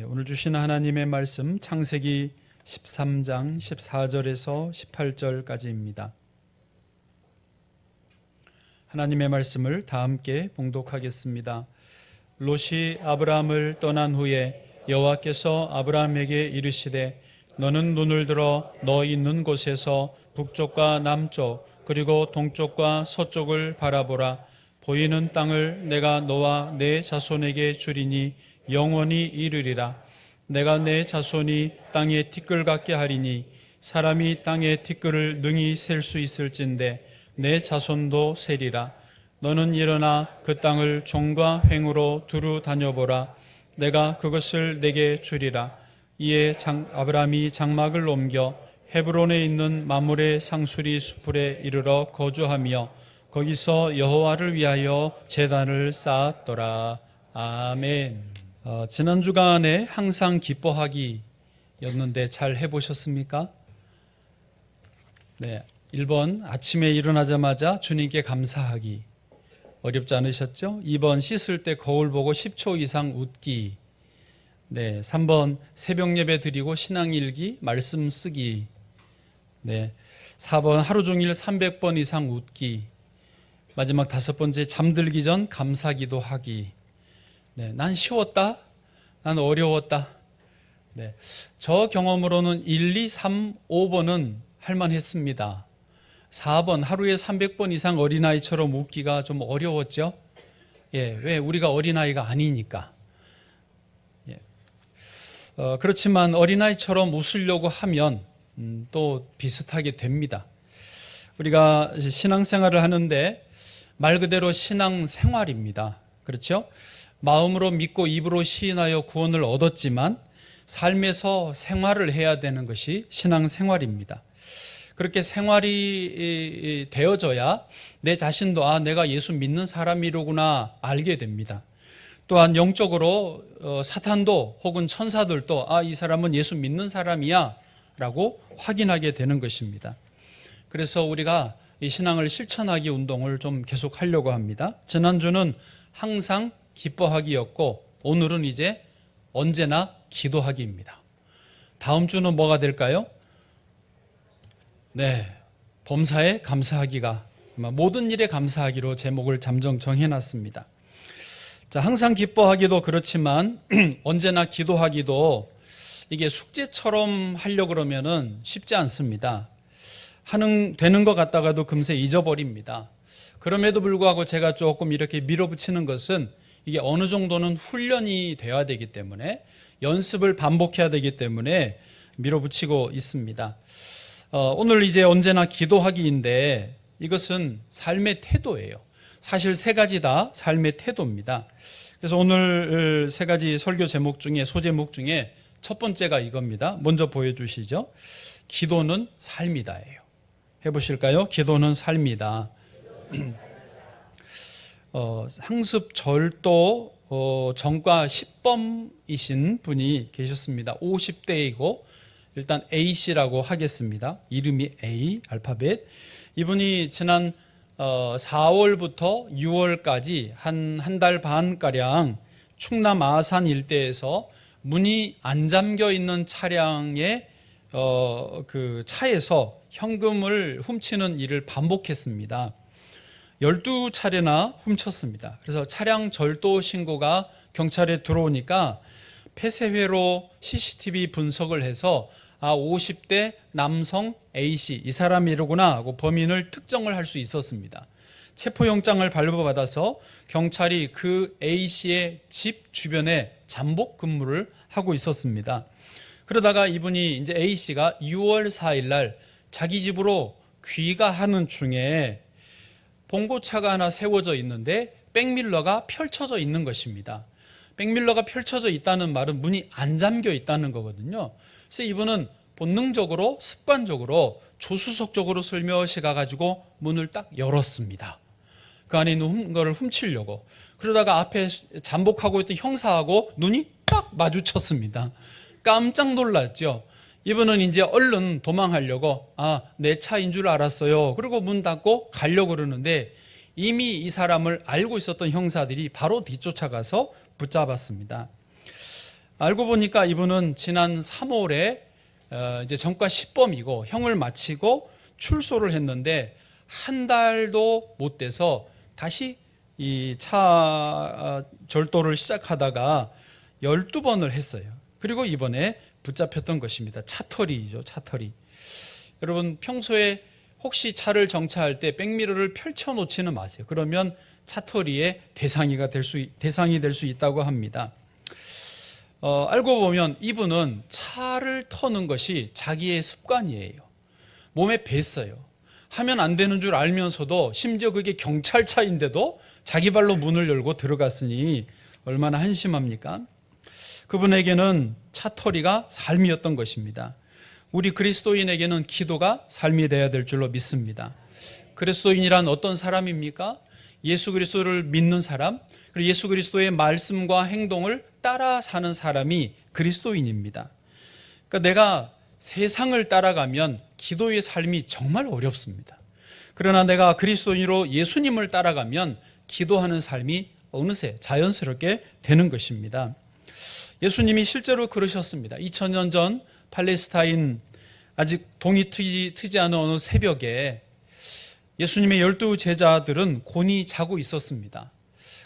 오늘 주신 하나님의 말씀 창세기 13장 14절에서 18절까지입니다. 하나님의 말씀을 다 함께 봉독하겠습니다. 롯이 아브라함을 떠난 후에 여호와께서 아브라함에게 이르시되 너는 눈을 들어 너 있는 곳에서 북쪽과 남쪽 그리고 동쪽과 서쪽을 바라보라. 보이는 땅을 내가 너와 내 자손에게 주리니 영원히 이르리라. 내가 내 자손이 땅의 티끌 같게 하리니 사람이 땅의 티끌을 능히 셀 수 있을진데 내 자손도 세리라. 너는 일어나 그 땅을 종과 횡으로 두루 다녀보라. 내가 그것을 내게 주리라. 이에 아브라함이 장막을 옮겨 헤브론에 있는 마므레 상수리 수풀에 이르러 거주하며 거기서 여호와를 위하여 제단을 쌓았더라. 아멘. 지난 주간에 항상 기뻐하기였는데 잘 해보셨습니까? 네, 1번 아침에 일어나자마자 주님께 감사하기. 어렵지 않으셨죠? 2번 씻을 때 거울 보고 10초 이상 웃기. 네, 3번 새벽 예배 드리고 신앙일기 말씀 쓰기. 네, 4번 하루 종일 300번 이상 웃기. 마지막 5번째 잠들기 전 감사기도 하기. 네, 난 쉬웠다. 난 어려웠다. 네, 저 경험으로는 1, 2, 3, 5번은 할만했습니다. 4번 하루에 300번 이상 어린아이처럼 웃기가 좀 어려웠죠. 예, 왜? 우리가 어린아이가 아니니까. 예. 그렇지만 어린아이처럼 웃으려고 하면 또 비슷하게 됩니다. 우리가 신앙생활을 하는데 말 그대로 신앙생활입니다. 그렇죠? 마음으로 믿고 입으로 시인하여 구원을 얻었지만 삶에서 생활을 해야 되는 것이 신앙생활입니다. 그렇게 생활이 되어져야 내 자신도 내가 예수 믿는 사람이로구나 알게 됩니다. 또한 영적으로 사탄도 혹은 천사들도 이 사람은 예수 믿는 사람이야 라고 확인하게 되는 것입니다. 그래서 우리가 이 신앙을 실천하기 운동을 좀 계속 하려고 합니다. 지난주는 항상 기뻐하기였고 오늘은 이제 언제나 기도하기입니다. 다음 주는 뭐가 될까요? 네, 범사에 감사하기가, 모든 일에 감사하기로 제목을 잠정 정해놨습니다. 자, 항상 기뻐하기도 그렇지만 언제나 기도하기도 이게 숙제처럼 하려고 그러면은 쉽지 않습니다. 되는 것 같다가도 금세 잊어버립니다. 그럼에도 불구하고 제가 조금 이렇게 밀어붙이는 것은 이게 어느 정도는 훈련이 되어야 되기 때문에 연습을 반복해야 되기 때문에 밀어붙이고 있습니다. 오늘 이제 언제나 기도하기인데 이것은 삶의 태도예요. 사실 3가지 다 삶의 태도입니다. 그래서 오늘 3가지 설교 제목 중에 소제목 중에 첫 번째가 이겁니다. 먼저 보여주시죠. 기도는 삶이다예요. 해보실까요? 기도는 삶이다. 상습절도 전과 10범이신 분이 계셨습니다. 50대이고 일단 A씨라고 하겠습니다. 이름이 A, 알파벳. 이분이 지난 4월부터 6월까지 한 달 반가량 충남 아산 일대에서 문이 안 잠겨 있는 차량의 그 차에서 현금을 훔치는 일을 반복했습니다. 12차례나 훔쳤습니다. 그래서 차량 절도 신고가 경찰에 들어오니까 폐쇄회로 CCTV 분석을 해서 50대 남성 A씨 이 사람이로구나 하고 범인을 특정을 할 수 있었습니다. 체포영장을 발부받아서 경찰이 그 A씨의 집 주변에 잠복 근무를 하고 있었습니다. 그러다가 이분이 이제 A씨가 6월 4일 날 자기 집으로 귀가하는 중에 봉고차가 하나 세워져 있는데 백밀러가 펼쳐져 있는 것입니다. 백밀러가 펼쳐져 있다는 말은 문이 안 잠겨 있다는 거거든요. 그래서 이분은 본능적으로 습관적으로 조수석적으로 슬며시 가가지고 문을 딱 열었습니다. 그 안에 있는 거를 훔치려고. 그러다가 앞에 잠복하고 있던 형사하고 눈이 딱 마주쳤습니다. 깜짝 놀랐죠. 이분은 이제 얼른 도망하려고 내 차인 줄 알았어요. 그리고 문 닫고 가려고 그러는데 이미 이 사람을 알고 있었던 형사들이 바로 뒤쫓아가서 붙잡았습니다. 알고 보니까 이분은 지난 3월에 이제 전과 10범이고 형을 마치고 출소를 했는데 한 달도 못 돼서 다시 이 차 절도를 시작하다가 12번을 했어요. 그리고 이번에 붙잡혔던 것입니다. 차터리죠, 차터리. 여러분 평소에 혹시 차를 정차할 때 백미러를 펼쳐놓지는 마세요. 그러면 차터리의 대상이 될 수 있다고 합니다. 알고 보면 이분은 차를 터는 것이 자기의 습관이에요. 몸에 뱄어요. 하면 안 되는 줄 알면서도 심지어 그게 경찰차인데도 자기 발로 문을 열고 들어갔으니 얼마나 한심합니까? 그분에게는 차터리가 삶이었던 것입니다. 우리 그리스도인에게는 기도가 삶이 되어야 될 줄로 믿습니다. 그리스도인이란 어떤 사람입니까? 예수 그리스도를 믿는 사람, 그리고 예수 그리스도의 말씀과 행동을 따라 사는 사람이 그리스도인입니다. 그러니까 내가 세상을 따라가면 기도의 삶이 정말 어렵습니다. 그러나 내가 그리스도인으로 예수님을 따라가면 기도하는 삶이 어느새 자연스럽게 되는 것입니다. 예수님이 실제로 그러셨습니다. 2000년 전 팔레스타인 아직 동이 트지 않은 어느 새벽에 예수님의 12 제자들은 곤히 자고 있었습니다.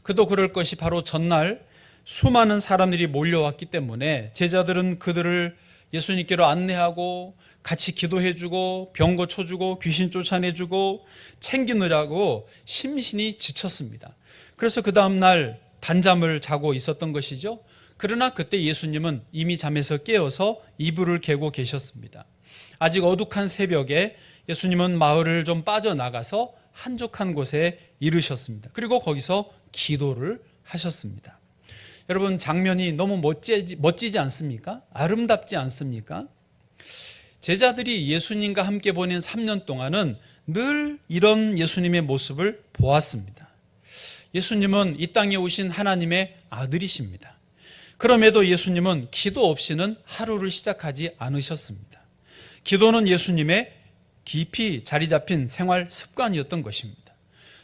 그도 그럴 것이 바로 전날 수많은 사람들이 몰려왔기 때문에 제자들은 그들을 예수님께로 안내하고 같이 기도해주고 병 고쳐주고 귀신 쫓아내주고 챙기느라고 심신이 지쳤습니다. 그래서 그 다음날 단잠을 자고 있었던 것이죠. 그러나 그때 예수님은 이미 잠에서 깨어서 이불을 개고 계셨습니다. 아직 어둑한 새벽에 예수님은 마을을 좀 빠져나가서 한적한 곳에 이르셨습니다. 그리고 거기서 기도를 하셨습니다. 여러분 장면이 너무 멋지지 않습니까? 아름답지 않습니까? 제자들이 예수님과 함께 보낸 3년 동안은 늘 이런 예수님의 모습을 보았습니다. 예수님은 이 땅에 오신 하나님의 아들이십니다. 그럼에도 예수님은 기도 없이는 하루를 시작하지 않으셨습니다. 기도는 예수님의 깊이 자리 잡힌 생활 습관이었던 것입니다.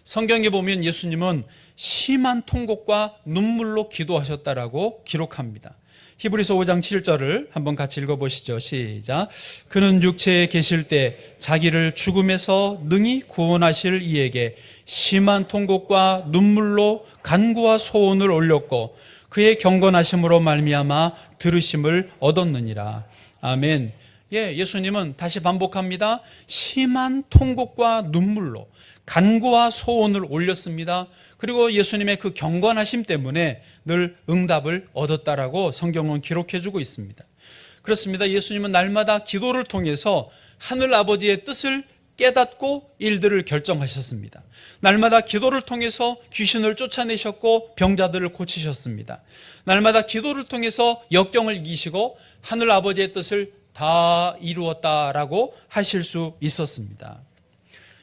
성경에 보면 예수님은 심한 통곡과 눈물로 기도하셨다라고 기록합니다. 히브리서 5장 7절을 한번 같이 읽어보시죠. 시작. 그는 육체에 계실 때 자기를 죽음에서 능히 구원하실 이에게 심한 통곡과 눈물로 간구와 소원을 올렸고 그의 경건하심으로 말미암아 들으심을 얻었느니라. 아멘. 예수님은 다시 반복합니다. 심한 통곡과 눈물로 간구와 소원을 올렸습니다. 그리고 예수님의 그 경건하심 때문에 늘 응답을 얻었다라고 성경은 기록해주고 있습니다. 그렇습니다. 예수님은 날마다 기도를 통해서 하늘 아버지의 뜻을 깨닫고 일들을 결정하셨습니다. 날마다 기도를 통해서 귀신을 쫓아내셨고 병자들을 고치셨습니다. 날마다 기도를 통해서 역경을 이기시고 하늘 아버지의 뜻을 다 이루었다라고 하실 수 있었습니다.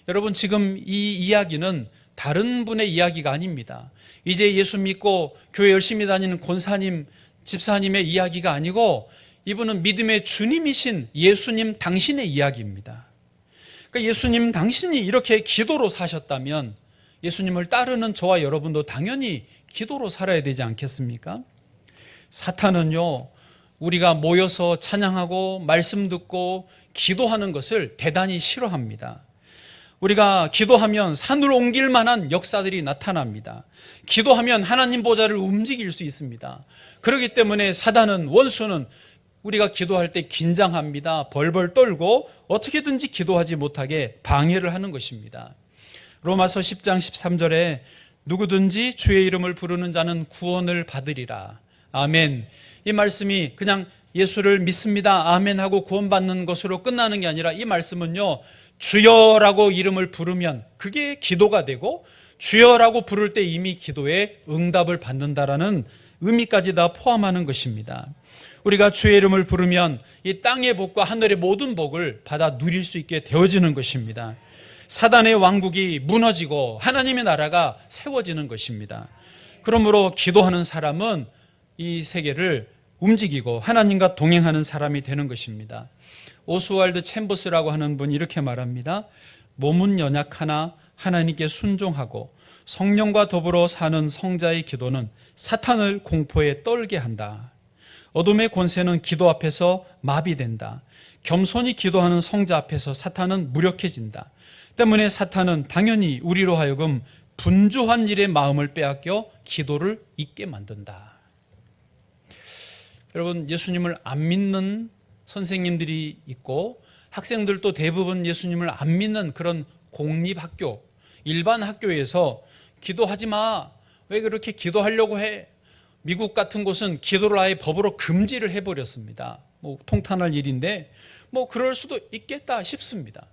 여러분 지금 이 이야기는 다른 분의 이야기가 아닙니다. 이제 예수 믿고 교회 열심히 다니는 권사님, 집사님의 이야기가 아니고 이분은 믿음의 주님이신 예수님 당신의 이야기입니다. 그러니까 예수님 당신이 이렇게 기도로 사셨다면 예수님을 따르는 저와 여러분도 당연히 기도로 살아야 되지 않겠습니까? 사탄은요, 우리가 모여서 찬양하고 말씀 듣고 기도하는 것을 대단히 싫어합니다. 우리가 기도하면 산을 옮길 만한 역사들이 나타납니다. 기도하면 하나님 보좌를 움직일 수 있습니다. 그렇기 때문에 사단은, 원수는 우리가 기도할 때 긴장합니다. 벌벌 떨고 어떻게든지 기도하지 못하게 방해를 하는 것입니다. 로마서 10장 13절에 누구든지 주의 이름을 부르는 자는 구원을 받으리라. 아멘. 이 말씀이 그냥 예수를 믿습니다. 아멘 하고 구원받는 것으로 끝나는 게 아니라 이 말씀은요, 주여라고 이름을 부르면 그게 기도가 되고 주여라고 부를 때 이미 기도에 응답을 받는다라는 의미까지 다 포함하는 것입니다. 우리가 주의 이름을 부르면 이 땅의 복과 하늘의 모든 복을 받아 누릴 수 있게 되어지는 것입니다. 사단의 왕국이 무너지고 하나님의 나라가 세워지는 것입니다. 그러므로 기도하는 사람은 이 세계를 움직이고 하나님과 동행하는 사람이 되는 것입니다. 오스왈드 챔버스라고 하는 분이 이렇게 말합니다. 몸은 연약하나 하나님께 순종하고 성령과 더불어 사는 성자의 기도는 사탄을 공포에 떨게 한다. 어둠의 권세는 기도 앞에서 마비된다. 겸손히 기도하는 성자 앞에서 사탄은 무력해진다. 때문에 사탄은 당연히 우리로 하여금 분주한 일에 마음을 빼앗겨 기도를 잊게 만든다. 여러분, 예수님을 안 믿는 선생님들이 있고 학생들도 대부분 예수님을 안 믿는 그런 공립학교, 일반 학교에서 기도하지 마. 왜 그렇게 기도하려고 해? 미국 같은 곳은 기도를 아예 법으로 금지를 해버렸습니다. 통탄할 일인데 그럴 수도 있겠다 싶습니다.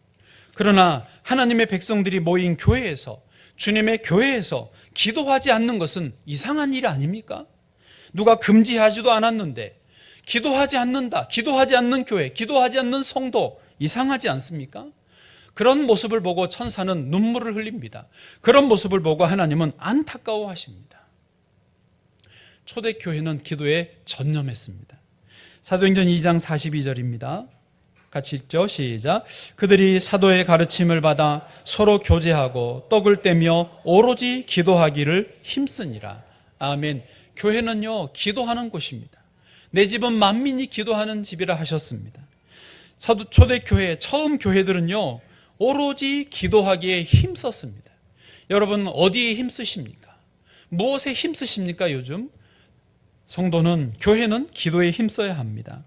그러나 하나님의 백성들이 모인 교회에서, 주님의 교회에서 기도하지 않는 것은 이상한 일 아닙니까? 누가 금지하지도 않았는데 기도하지 않는다, 기도하지 않는 교회, 기도하지 않는 성도, 이상하지 않습니까? 그런 모습을 보고 천사는 눈물을 흘립니다. 그런 모습을 보고 하나님은 안타까워하십니다. 초대교회는 기도에 전념했습니다. 사도행전 2장 42절입니다. 같이 읽죠. 시작. 그들이 사도의 가르침을 받아 서로 교제하고 떡을 떼며 오로지 기도하기를 힘쓰니라. 아멘. 교회는요, 기도하는 곳입니다. 내 집은 만민이 기도하는 집이라 하셨습니다. 초대교회, 처음 교회들은요, 오로지 기도하기에 힘썼습니다. 여러분, 어디에 힘쓰십니까? 무엇에 힘쓰십니까, 요즘? 성도는, 교회는 기도에 힘써야 합니다.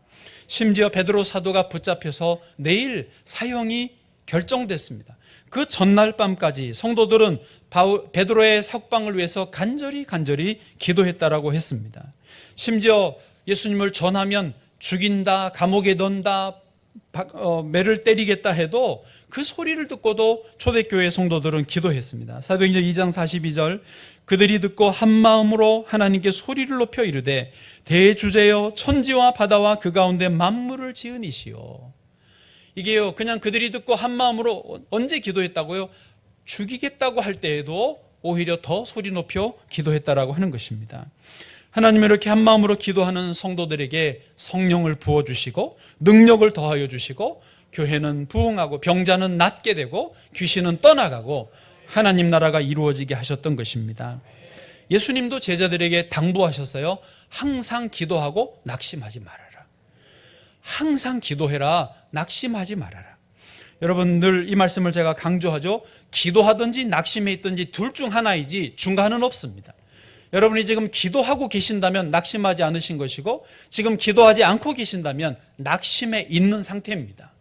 심지어 베드로 사도가 붙잡혀서 내일 사형이 결정됐습니다. 그 전날 밤까지 성도들은 베드로의 석방을 위해서 간절히 기도했다라고 했습니다. 심지어 예수님을 전하면 죽인다, 감옥에 넣는다, 매를 때리겠다 해도 그 소리를 듣고도 초대교회 성도들은 기도했습니다. 사도행전 2장 42절, 그들이 듣고 한마음으로 하나님께 소리를 높여 이르되 대주제여 천지와 바다와 그 가운데 만물을 지은 이시오. 이게요, 그냥 그들이 듣고 한마음으로 언제 기도했다고요? 죽이겠다고 할 때에도 오히려 더 소리 높여 기도했다라고 하는 것입니다. 하나님은 이렇게 한마음으로 기도하는 성도들에게 성령을 부어주시고 능력을 더하여 주시고 교회는 부흥하고 병자는 낫게 되고 귀신은 떠나가고 하나님 나라가 이루어지게 하셨던 것입니다. 예수님도 제자들에게 당부하셨어요. 항상 기도하고 낙심하지 말아라. 항상 기도해라. 낙심하지 말아라. 여러분, 늘 이 말씀을 제가 강조하죠. 기도하든지 낙심해 있든지 둘 중 하나이지 중간은 없습니다. 여러분이 지금 기도하고 계신다면 낙심하지 않으신 것이고 지금 기도하지 않고 계신다면 낙심해 있는 상태입니다.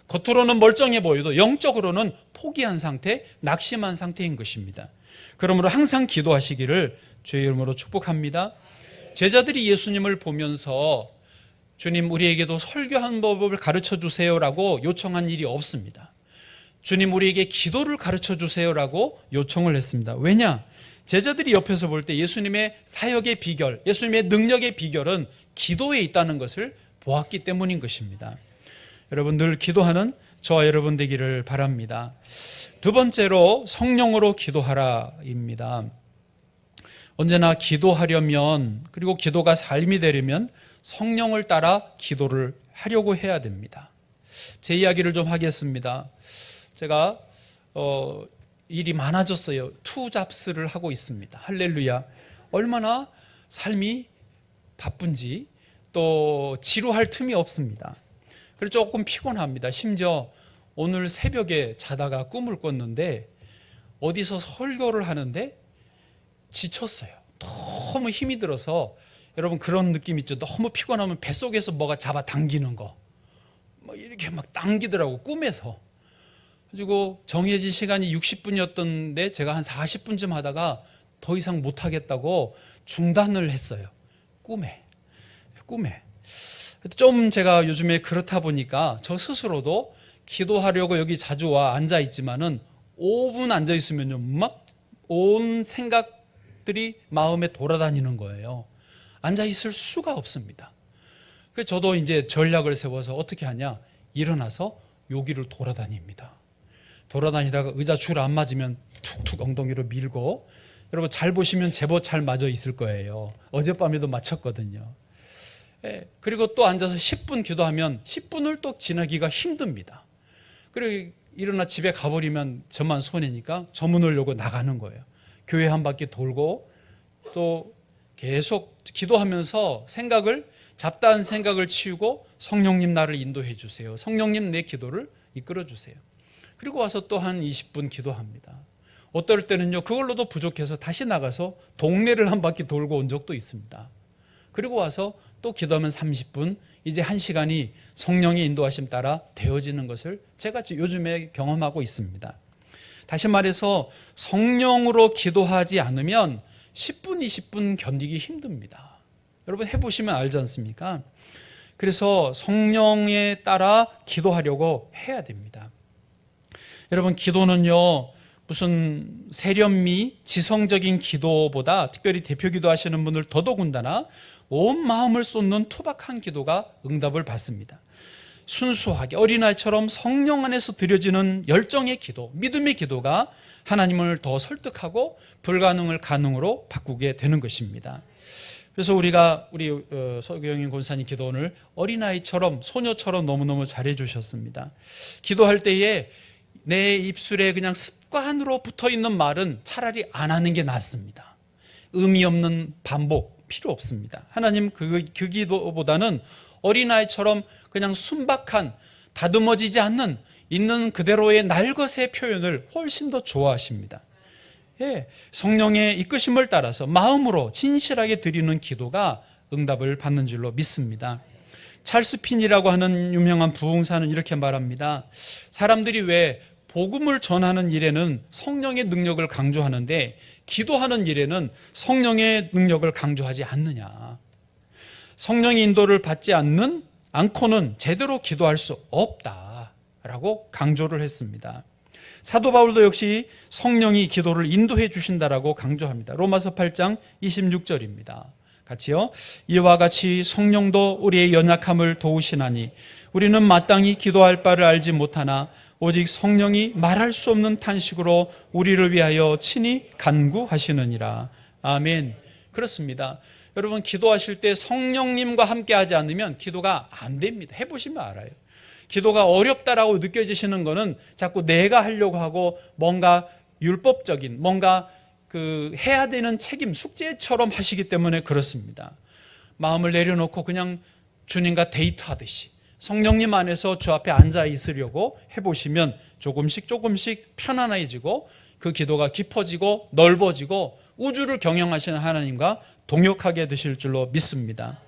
겉으로는 멀쩡해 보여도 영적으로는 포기한 상태, 낙심한 상태인 것입니다. 그러므로 항상 기도하시기를 주의 이름으로 축복합니다. 제자들이 예수님을 보면서 주님, 우리에게도 설교하는 법을 가르쳐 주세요라고 요청한 일이 없습니다. 주님, 우리에게 기도를 가르쳐 주세요라고 요청을 했습니다. 왜냐? 제자들이 옆에서 볼 때 예수님의 사역의 비결, 예수님의 능력의 비결은 기도에 있다는 것을 보았기 때문인 것입니다. 여러분, 늘 기도하는 저와 여러분 되기를 바랍니다. 두 번째로 성령으로 기도하라입니다. 언제나 기도하려면, 그리고 기도가 삶이 되려면 성령을 따라 기도를 하려고 해야 됩니다. 제 이야기를 좀 하겠습니다. 제가 일이 많아졌어요. 투잡스를 하고 있습니다. 할렐루야. 얼마나 삶이 바쁜지, 또 지루할 틈이 없습니다. 그래서 조금 피곤합니다. 심지어 오늘 새벽에 자다가 꿈을 꿨는데 어디서 설교를 하는데 지쳤어요. 너무 힘이 들어서, 여러분 그런 느낌 있죠? 너무 피곤하면 뱃속에서 뭐가 잡아 당기는 거, 이렇게 막 당기더라고, 꿈에서. 그리고 정해진 시간이 60분이었던데 제가 한 40분쯤 하다가 더 이상 못하겠다고 중단을 했어요. 꿈에. 좀 제가 요즘에 그렇다 보니까 저 스스로도 기도하려고 여기 자주 와 앉아 있지만은 5분 앉아 있으면요, 막 온 생각들이 마음에 돌아다니는 거예요. 앉아 있을 수가 없습니다. 그래서 저도 이제 전략을 세워서 어떻게 하냐? 일어나서 여기를 돌아다닙니다. 돌아다니다가 의자 줄 안 맞으면 툭툭 엉덩이로 밀고, 여러분 잘 보시면 제법 잘 맞아 있을 거예요. 어젯밤에도 맞췄거든요. 그리고 또 앉아서 10분 기도하면 10분을 또 지나기가 힘듭니다. 그리고 일어나 집에 가버리면 저만 손해니까 저 문을 열고 나가는 거예요. 교회 한 바퀴 돌고 또 계속 기도하면서 생각을 잡다한 생각을 치우고 성령님 나를 인도해 주세요. 성령님 내 기도를 이끌어 주세요. 그리고 와서 또 한 20분 기도합니다. 어떨 때는요, 그걸로도 부족해서 다시 나가서 동네를 한 바퀴 돌고 온 적도 있습니다. 그리고 와서 또 기도하면 30분, 이제 1시간이 성령의 인도하심 따라 되어지는 것을 제가 요즘에 경험하고 있습니다. 다시 말해서 성령으로 기도하지 않으면 10분, 20분 견디기 힘듭니다. 여러분 해보시면 알지 않습니까? 그래서 성령에 따라 기도하려고 해야 됩니다. 여러분 기도는요, 무슨 세련미, 지성적인 기도보다 특별히 대표 기도하시는 분들 더더군다나 온 마음을 쏟는 투박한 기도가 응답을 받습니다. 순수하게 어린아이처럼 성령 안에서 드려지는 열정의 기도, 믿음의 기도가 하나님을 더 설득하고 불가능을 가능으로 바꾸게 되는 것입니다. 그래서 우리 서경인 권사님 기도 오늘 어린아이처럼 소녀처럼 너무너무 잘해 주셨습니다. 기도할 때에 내 입술에 그냥 습관으로 붙어있는 말은 차라리 안 하는 게 낫습니다. 의미 없는 반복 필요 없습니다. 하나님 그 기도보다는 어린아이처럼 그냥 순박한 다듬어지지 않는 있는 그대로의 날것의 표현을 훨씬 더 좋아하십니다. 예, 성령의 이끄심을 따라서 마음으로 진실하게 드리는 기도가 응답을 받는 줄로 믿습니다. 찰스 핀이라고 하는 유명한 부흥사는 이렇게 말합니다. 사람들이 왜 복음을 전하는 일에는 성령의 능력을 강조하는데 기도하는 일에는 성령의 능력을 강조하지 않느냐. 성령의 인도를 받지 않고는 제대로 기도할 수 없다라고 강조를 했습니다. 사도 바울도 역시 성령이 기도를 인도해 주신다라고 강조합니다. 로마서 8장 26절입니다. 같이요. 이와 같이 성령도 우리의 연약함을 도우시나니 우리는 마땅히 기도할 바를 알지 못하나 오직 성령이 말할 수 없는 탄식으로 우리를 위하여 친히 간구하시느니라. 아멘. 그렇습니다. 여러분 기도하실 때 성령님과 함께 하지 않으면 기도가 안 됩니다. 해보시면 알아요. 기도가 어렵다라고 느껴지시는 거는 자꾸 내가 하려고 하고 뭔가 율법적인 뭔가 해야 되는 책임, 숙제처럼 하시기 때문에 그렇습니다. 마음을 내려놓고 그냥 주님과 데이트하듯이 성령님 안에서 주 앞에 앉아 있으려고 해보시면 조금씩 편안해지고 그 기도가 깊어지고 넓어지고 우주를 경영하시는 하나님과 동역하게 되실 줄로 믿습니다.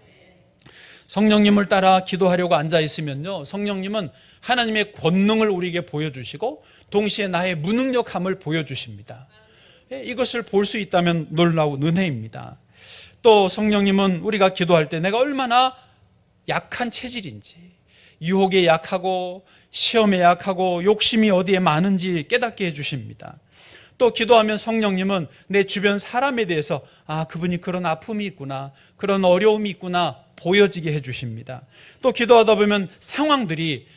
성령님을 따라 기도하려고 앉아 있으면요, 성령님은 하나님의 권능을 우리에게 보여주시고 동시에 나의 무능력함을 보여주십니다. 이것을 볼 수 있다면 놀라운 은혜입니다. 또 성령님은 우리가 기도할 때 내가 얼마나 약한 체질인지, 유혹에 약하고 시험에 약하고 욕심이 어디에 많은지 깨닫게 해주십니다. 또 기도하면 성령님은 내 주변 사람에 대해서 그분이 그런 아픔이 있구나, 그런 어려움이 있구나 보여지게 해주십니다. 또 기도하다 보면 상황들이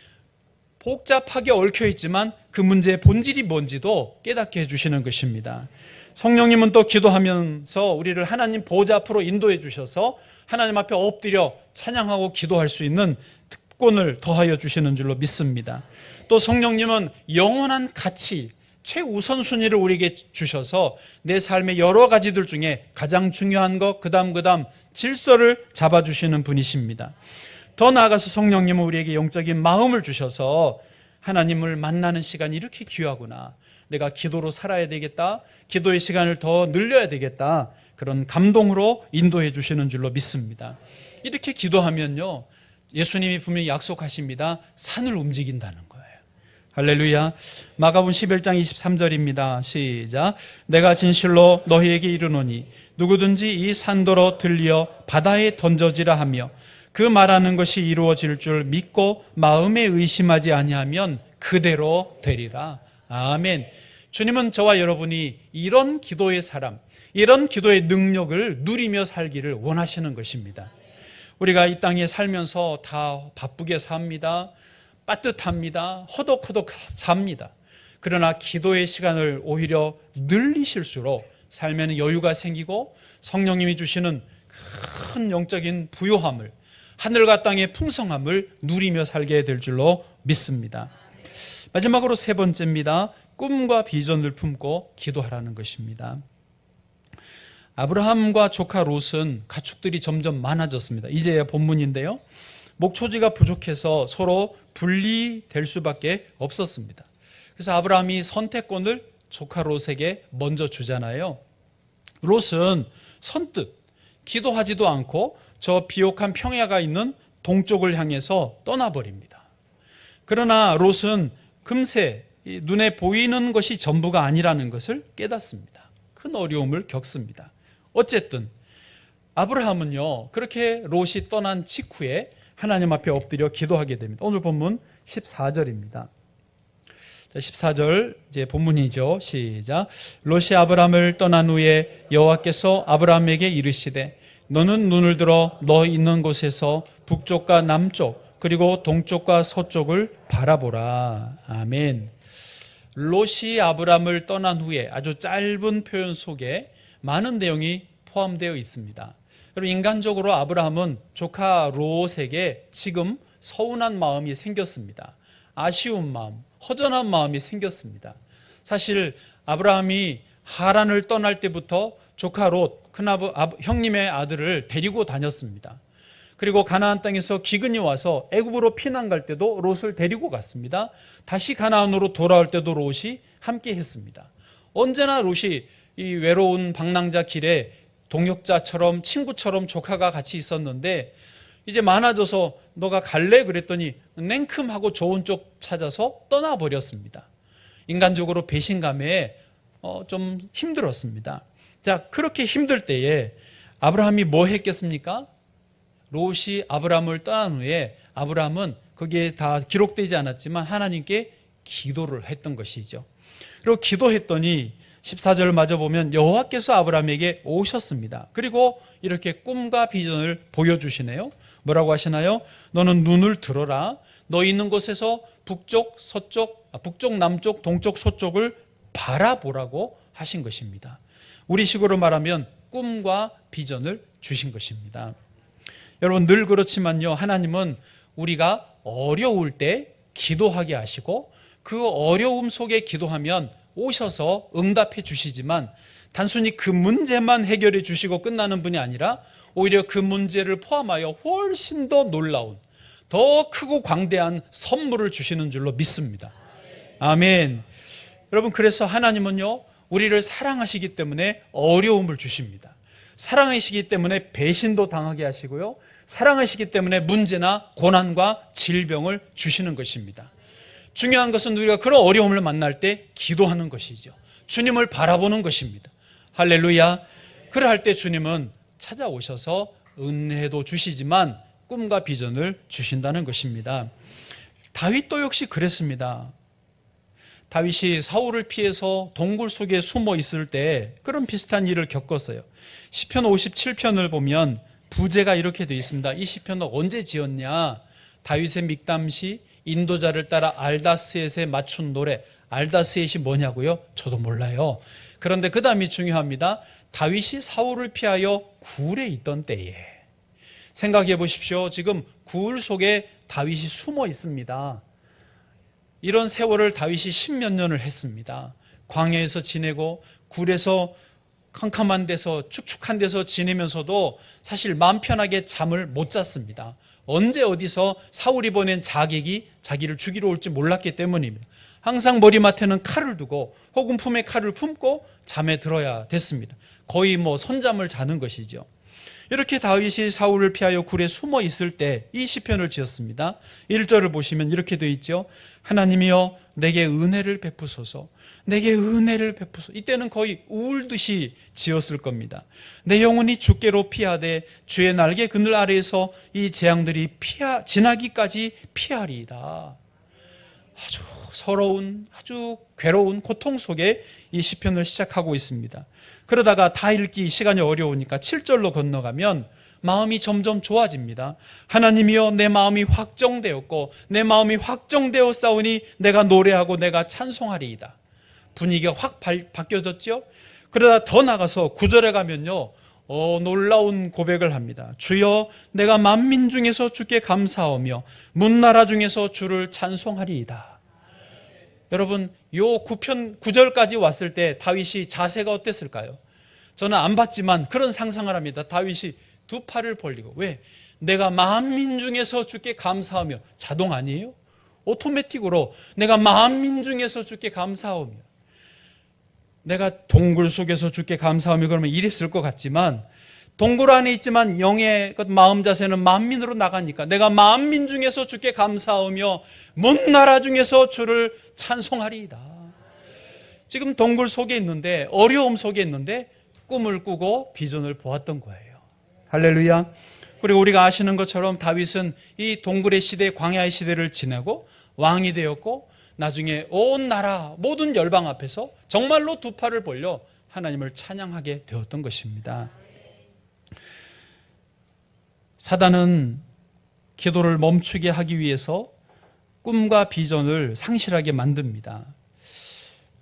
복잡하게 얽혀 있지만 그 문제의 본질이 뭔지도 깨닫게 해주시는 것입니다. 성령님은 또 기도하면서 우리를 하나님 보좌 앞으로 인도해 주셔서 하나님 앞에 엎드려 찬양하고 기도할 수 있는 특권을 더하여 주시는 줄로 믿습니다. 또 성령님은 영원한 가치, 최우선순위를 우리에게 주셔서 내 삶의 여러 가지들 중에 가장 중요한 것, 그다음 질서를 잡아주시는 분이십니다. 더 나아가서 성령님은 우리에게 영적인 마음을 주셔서 하나님을 만나는 시간이 이렇게 귀하구나, 내가 기도로 살아야 되겠다, 기도의 시간을 더 늘려야 되겠다, 그런 감동으로 인도해 주시는 줄로 믿습니다. 이렇게 기도하면요, 예수님이 분명히 약속하십니다. 산을 움직인다는 거예요. 할렐루야. 마가복음 11장 23절입니다. 시작. 내가 진실로 너희에게 이르노니 누구든지 이 산더러 들려 바다에 던져지라 하며 그 말하는 것이 이루어질 줄 믿고 마음에 의심하지 아니하면 그대로 되리라. 아멘. 주님은 저와 여러분이 이런 기도의 사람, 이런 기도의 능력을 누리며 살기를 원하시는 것입니다. 우리가 이 땅에 살면서 다 바쁘게 삽니다. 빠듯합니다. 허덕허덕 삽니다. 그러나 기도의 시간을 오히려 늘리실수록 삶에는 여유가 생기고 성령님이 주시는 큰 영적인 부요함을, 하늘과 땅의 풍성함을 누리며 살게 될 줄로 믿습니다. 마지막으로 세 번째입니다. 꿈과 비전을 품고 기도하라는 것입니다. 아브라함과 조카 롯은 가축들이 점점 많아졌습니다. 이제야 본문인데요. 목초지가 부족해서 서로 분리될 수밖에 없었습니다. 그래서 아브라함이 선택권을 조카 롯에게 먼저 주잖아요. 롯은 선뜻 기도하지도 않고 저 비옥한 평야가 있는 동쪽을 향해서 떠나버립니다. 그러나 롯은 금세 눈에 보이는 것이 전부가 아니라는 것을 깨닫습니다. 큰 어려움을 겪습니다. 어쨌든 아브라함은요, 그렇게 롯이 떠난 직후에 하나님 앞에 엎드려 기도하게 됩니다. 오늘 본문 14절입니다. 14절 이제 본문이죠. 시작. 롯이 아브라함을 떠난 후에 여호와께서 아브라함에게 이르시되 너는 눈을 들어 너 있는 곳에서 북쪽과 남쪽 그리고 동쪽과 서쪽을 바라보라. 아멘. 롯이 아브라함을 떠난 후에 아주 짧은 표현 속에 많은 내용이 포함되어 있습니다. 여러분, 인간적으로 아브라함은 조카 롯에게 지금 서운한 마음이 생겼습니다. 아쉬운 마음, 허전한 마음이 생겼습니다. 사실 아브라함이 하란을 떠날 때부터 조카 롯, 형님의 아들을 데리고 다녔습니다. 그리고 가나안 땅에서 기근이 와서 애굽으로 피난 갈 때도 롯을 데리고 갔습니다. 다시 가나안으로 돌아올 때도 롯이 함께 했습니다. 언제나 롯이 이 외로운 방랑자 길에 동역자처럼 친구처럼 조카가 같이 있었는데 이제 많아져서 너가 갈래? 그랬더니 냉큼하고 좋은 쪽 찾아서 떠나버렸습니다. 인간적으로 배신감에 좀 힘들었습니다. 자, 그렇게 힘들 때에 아브라함이 뭐 했겠습니까? 롯이 아브라함을 떠난 후에 아브라함은 거기에 다 기록되지 않았지만 하나님께 기도를 했던 것이죠. 그리고 기도했더니 14절을 마저 보면 여호와께서 아브라함에게 오셨습니다. 그리고 이렇게 꿈과 비전을 보여주시네요. 뭐라고 하시나요? 너는 눈을 들어라. 너 있는 곳에서 북쪽, 남쪽, 동쪽, 서쪽을 바라보라고 하신 것입니다. 우리식으로 말하면 꿈과 비전을 주신 것입니다. 여러분, 늘 그렇지만요, 하나님은 우리가 어려울 때 기도하게 하시고 그 어려움 속에 기도하면 오셔서 응답해 주시지만 단순히 그 문제만 해결해 주시고 끝나는 분이 아니라 오히려 그 문제를 포함하여 훨씬 더 놀라운, 더 크고 광대한 선물을 주시는 줄로 믿습니다. 아멘. 여러분, 그래서 하나님은요, 우리를 사랑하시기 때문에 어려움을 주십니다. 사랑하시기 때문에 배신도 당하게 하시고요, 사랑하시기 때문에 문제나 고난과 질병을 주시는 것입니다. 중요한 것은 우리가 그런 어려움을 만날 때 기도하는 것이죠. 주님을 바라보는 것입니다. 할렐루야. 그럴 때 주님은 찾아오셔서 은혜도 주시지만 꿈과 비전을 주신다는 것입니다. 다윗도 역시 그랬습니다. 다윗이 사울을 피해서 동굴 속에 숨어 있을 때 그런 비슷한 일을 겪었어요. 시편 57편을 보면 부제가 이렇게 되어 있습니다. 이 시편은 언제 지었냐? 다윗의 믹담시, 인도자를 따라 알다스엣에 맞춘 노래. 알다스엣이 뭐냐고요? 저도 몰라요. 그런데 그 다음이 중요합니다. 다윗이 사울을 피하여 굴에 있던 때에, 생각해 보십시오. 지금 굴 속에 다윗이 숨어 있습니다. 이런 세월을 다윗이 10몇 년을 했습니다. 광야에서 지내고 굴에서 캄캄한 데서, 축축한 데서 지내면서도 사실 마음 편하게 잠을 못 잤습니다. 언제 어디서 사울이 보낸 자객이 자기를 죽이러 올지 몰랐기 때문입니다. 항상 머리맡에는 칼을 두고 혹은 품에 칼을 품고 잠에 들어야 됐습니다. 거의 선잠을 자는 것이죠. 이렇게 다윗이 사울을 피하여 굴에 숨어 있을 때 이 시편을 지었습니다. 1절을 보시면 이렇게 되어 있죠. 하나님이여 내게 은혜를 베푸소서. 내게 은혜를 베푸소서. 이때는 거의 울듯이 지었을 겁니다. 내 영혼이 주께로 피하되 주의 날개 그늘 아래에서 이 재앙들이 지나기까지 피하리이다. 아주 서러운, 아주 괴로운 고통 속에 이 시편을 시작하고 있습니다. 그러다가 다 읽기 시간이 어려우니까 7절로 건너가면 마음이 점점 좋아집니다. 하나님이여 내 마음이 확정되었고 내 마음이 확정되어 싸우니 내가 노래하고 내가 찬송하리이다. 분위기가 확 바뀌어졌죠. 그러다 더 나가서 9절에 가면요, 놀라운 고백을 합니다. 주여 내가 만민 중에서 주께 감사하며 문나라 중에서 주를 찬송하리이다. 여러분, 요 9절까지 왔을 때 다윗이 자세가 어땠을까요? 저는 안 봤지만 그런 상상을 합니다. 다윗이 두 팔을 벌리고, 왜? 내가 만민 중에서 주께 감사하며, 자동 아니에요? 오토매틱으로 내가 만민 중에서 주께 감사하며, 내가 동굴 속에서 주께 감사하며 그러면 이랬을 것 같지만, 동굴 안에 있지만 영의 마음 자세는 만민으로 나가니까 내가 만민 중에서 주께 감사하며 먼 나라 중에서 주를 찬송하리이다. 지금 동굴 속에 있는데, 어려움 속에 있는데 꿈을 꾸고 비전을 보았던 거예요. 할렐루야. 그리고 우리가 아시는 것처럼 다윗은 이 동굴의 시대, 광야의 시대를 지내고 왕이 되었고, 나중에 온 나라 모든 열방 앞에서 정말로 두 팔을 벌려 하나님을 찬양하게 되었던 것입니다. 사단은 기도를 멈추게 하기 위해서 꿈과 비전을 상실하게 만듭니다.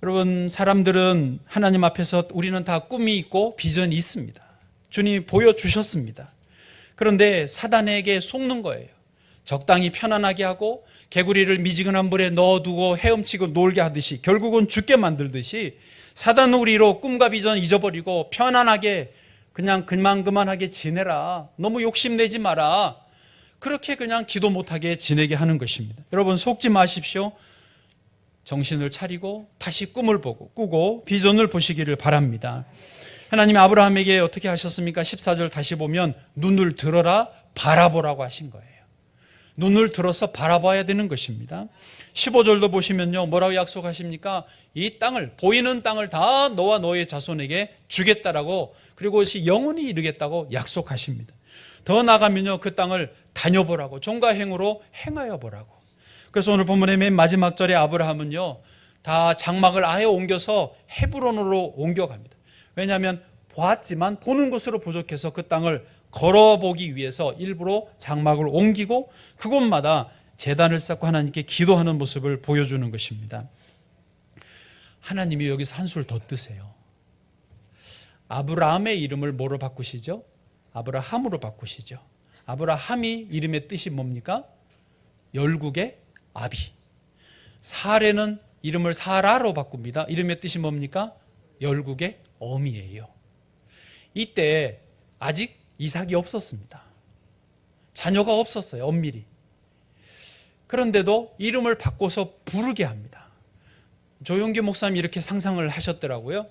여러분, 사람들은 하나님 앞에서 우리는 다 꿈이 있고 비전이 있습니다. 주님이 보여주셨습니다. 그런데 사단에게 속는 거예요. 적당히 편안하게 하고 개구리를 미지근한 물에 넣어두고 헤엄치고 놀게 하듯이, 결국은 죽게 만들듯이 사단은 우리로 꿈과 비전 잊어버리고 편안하게 그냥 그만하게 지내라, 너무 욕심내지 마라, 그렇게 그냥 기도 못하게 지내게 하는 것입니다. 여러분, 속지 마십시오. 정신을 차리고 다시 꿈을 꾸고 비전을 보시기를 바랍니다. 하나님이 아브라함에게 어떻게 하셨습니까? 14절 다시 보면 눈을 들어라, 바라보라고 하신 거예요. 눈을 들어서 바라봐야 되는 것입니다. 15절도 보시면요, 뭐라고 약속하십니까? 이 땅을, 보이는 땅을 다 너와 너의 자손에게 주겠다라고, 그리고 그것이 영원히 이루겠다고 약속하십니다. 더 나가면요, 그 땅을 다녀보라고, 종과 행으로 행하여 보라고. 그래서 오늘 본문의 맨 마지막 절에 아브라함은요, 다 장막을 아예 옮겨서 헤브론으로 옮겨갑니다. 왜냐하면 보았지만 보는 것으로 부족해서 그 땅을 걸어보기 위해서 일부러 장막을 옮기고 그곳마다 제단을 쌓고 하나님께 기도하는 모습을 보여주는 것입니다. 하나님이 여기서 한술 더 뜨세요. 아브라함의 이름을 뭐로 바꾸시죠? 아브라함으로 바꾸시죠. 아브라함이 이름의 뜻이 뭡니까? 열국의 아비. 사레는 이름을 사라로 바꿉니다. 이름의 뜻이 뭡니까? 열국의 어미예요. 이때 아직 이삭이 없었습니다. 자녀가 없었어요, 엄밀히. 그런데도 이름을 바꿔서 부르게 합니다. 조용기 목사님이 이렇게 상상을 하셨더라고요.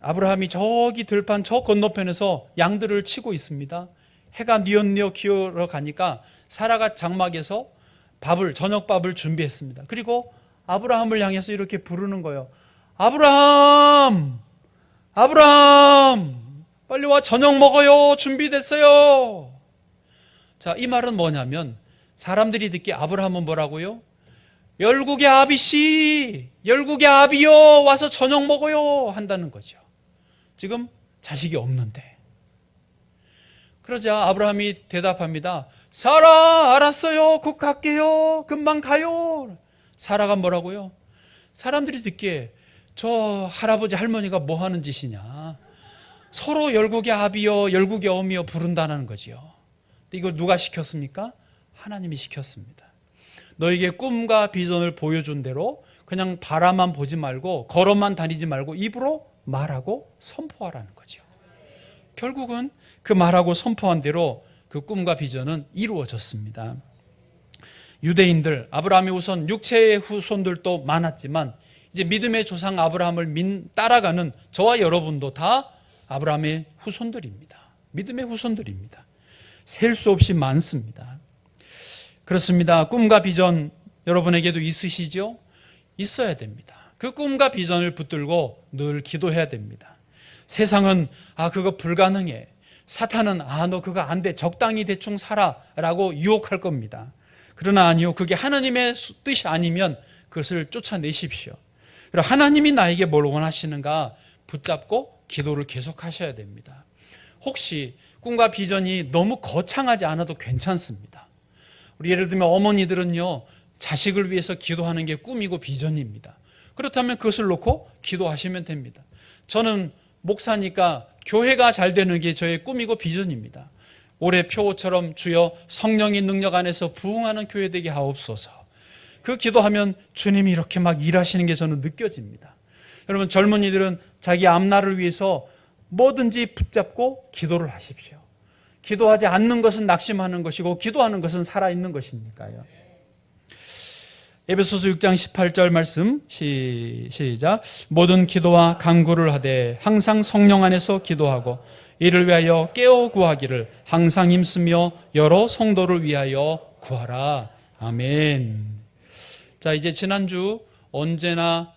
아브라함이 저기 들판 저 건너편에서 양들을 치고 있습니다. 해가 뉘엿뉘엿 기울어 가니까 사라가 장막에서 저녁밥을 준비했습니다. 그리고 아브라함을 향해서 이렇게 부르는 거예요. 아브라함! 아브라함! 빨리 와, 저녁 먹어요. 준비됐어요. 자, 이 말은 뭐냐면 사람들이 듣기에 아브라함은 뭐라고요? 열국의 아비씨, 열국의 아비요, 와서 저녁 먹어요 한다는 거죠. 지금 자식이 없는데. 그러자 아브라함이 대답합니다. 사라, 알았어요. 곧 갈게요. 금방 가요. 사라가 뭐라고요? 사람들이 듣기에 저 할아버지 할머니가 뭐 하는 짓이냐, 서로 열국의 아비요 열국의 어미요 부른다는 거지요. 이걸 누가 시켰습니까? 하나님이 시켰습니다. 너에게 꿈과 비전을 보여준 대로 그냥 바라만 보지 말고 걸어만 다니지 말고 입으로 말하고 선포하라는 거죠. 결국은 그 말하고 선포한 대로 그 꿈과 비전은 이루어졌습니다. 유대인들, 아브라함이 우선 육체의 후손들도 많았지만 이제 믿음의 조상 아브라함을 따라가는 저와 여러분도 다 아브라함의 후손들입니다. 믿음의 후손들입니다. 셀 수 없이 많습니다. 그렇습니다. 꿈과 비전 여러분에게도 있으시죠? 있어야 됩니다. 그 꿈과 비전을 붙들고 늘 기도해야 됩니다. 세상은 그거 불가능해, 사탄은 너 그거 안 돼, 적당히 대충 살아 라고 유혹할 겁니다. 그러나 아니요, 그게 하나님의 뜻이 아니면 그것을 쫓아내십시오. 그리고 하나님이 나에게 뭘 원하시는가 붙잡고 기도를 계속하셔야 됩니다. 혹시 꿈과 비전이 너무 거창하지 않아도 괜찮습니다. 우리 예를 들면 어머니들은요, 자식을 위해서 기도하는 게 꿈이고 비전입니다. 그렇다면 그것을 놓고 기도하시면 됩니다. 저는 목사니까 교회가 잘 되는 게 저의 꿈이고 비전입니다. 올해 표처럼 주여 성령의 능력 안에서 부흥하는 교회 되게 하옵소서. 그 기도하면 주님이 이렇게 막 일하시는 게 저는 느껴집니다. 여러분, 젊은이들은 자기 앞날을 위해서 뭐든지 붙잡고 기도를 하십시오. 기도하지 않는 것은 낙심하는 것이고 기도하는 것은 살아있는 것이니까요. 에베소서 6장 18절 말씀 시작. 모든 기도와 간구를 하되 항상 성령 안에서 기도하고 이를 위하여 깨어 구하기를 항상 힘쓰며 여러 성도를 위하여 구하라. 아멘. 자, 이제 지난주 언제나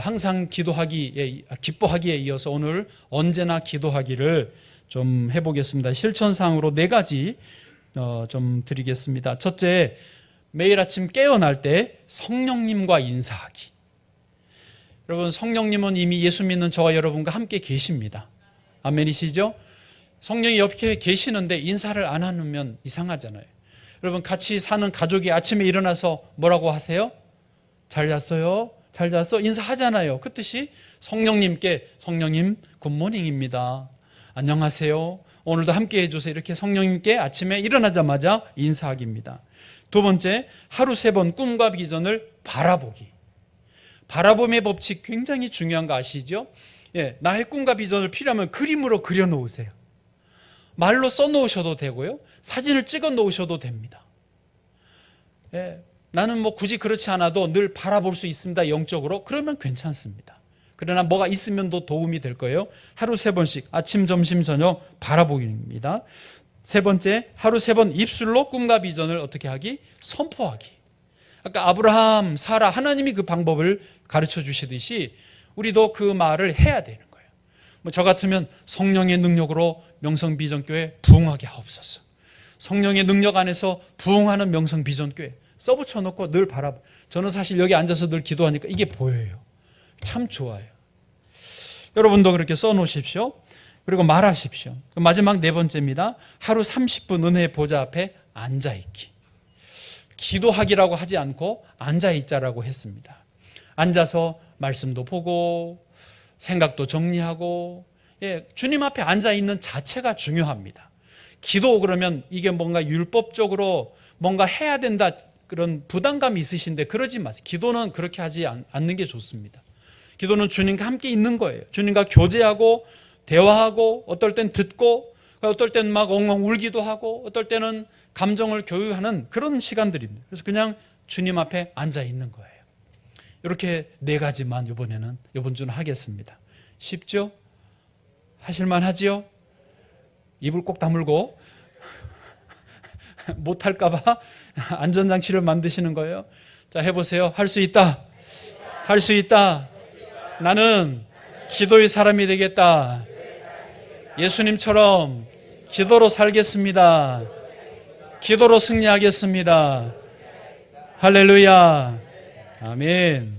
항상 기뻐하기에 이어서 오늘 언제나 기도하기를 좀 해보겠습니다. 실천상으로 4가지 좀 드리겠습니다. 첫째, 매일 아침 깨어날 때 성령님과 인사하기. 여러분, 성령님은 이미 예수 믿는 저와 여러분과 함께 계십니다. 아멘이시죠? 성령이 옆에 계시는데 인사를 안 하면 이상하잖아요. 여러분, 같이 사는 가족이 아침에 일어나서 뭐라고 하세요? 잘 잤어요? 잘 잤어? 인사하잖아요. 그 뜻이 성령님께 성령님 굿모닝입니다. 안녕하세요. 오늘도 함께 해주세요. 이렇게 성령님께 아침에 일어나자마자 인사하기입니다. 두 번째, 하루 3번 꿈과 비전을 바라보기. 바라봄의 법칙 굉장히 중요한 거 아시죠? 나의 꿈과 비전을 필요하면 그림으로 그려놓으세요. 말로 써놓으셔도 되고요. 사진을 찍어 놓으셔도 됩니다. 나는 뭐 굳이 그렇지 않아도 늘 바라볼 수 있습니다. 영적으로. 그러면 괜찮습니다. 그러나 뭐가 있으면 더 도움이 될 거예요. 하루 3번씩 아침, 점심, 저녁 바라보기입니다. 세 번째, 하루 3번 입술로 꿈과 비전을 어떻게 하기? 선포하기. 아까 아브라함, 사라, 하나님이 그 방법을 가르쳐 주시듯이 우리도 그 말을 해야 되는 거예요. 저 같으면 성령의 능력으로 명성비전교회 부흥하게 하옵소서. 성령의 능력 안에서 부흥하는 명성비전교회 써붙여 놓고 늘 바라봐. 저는 사실 여기 앉아서 늘 기도하니까 이게 보여요. 참 좋아요. 여러분도 그렇게 써놓으십시오. 그리고 말하십시오. 마지막 4번째입니다. 하루 30분 은혜의 보좌 앞에 앉아있기. 기도하기라고 하지 않고 앉아있자라고 했습니다. 앉아서 말씀도 보고 생각도 정리하고 주님 앞에 앉아있는 자체가 중요합니다. 기도 그러면 이게 뭔가 율법적으로 뭔가 해야 된다 그런 부담감이 있으신데 그러지 마세요. 기도는 그렇게 하지 않는 게 좋습니다. 기도는 주님과 함께 있는 거예요. 주님과 교제하고 대화하고 어떨 땐 듣고 어떨 땐 막 엉엉 울기도 하고 어떨 때는 감정을 교유하는 그런 시간들입니다. 그래서 그냥 주님 앞에 앉아 있는 거예요. 이렇게 4가지만 이번 주는 하겠습니다. 쉽죠? 하실만 하지요? 입을 꼭 다물고 못할까 봐 안전장치를 만드시는 거예요. 자, 해보세요. 할 수 있다. 할 수 있다. 나는 기도의 사람이 되겠다. 예수님처럼 기도로 살겠습니다. 기도로 승리하겠습니다. 할렐루야. 아멘.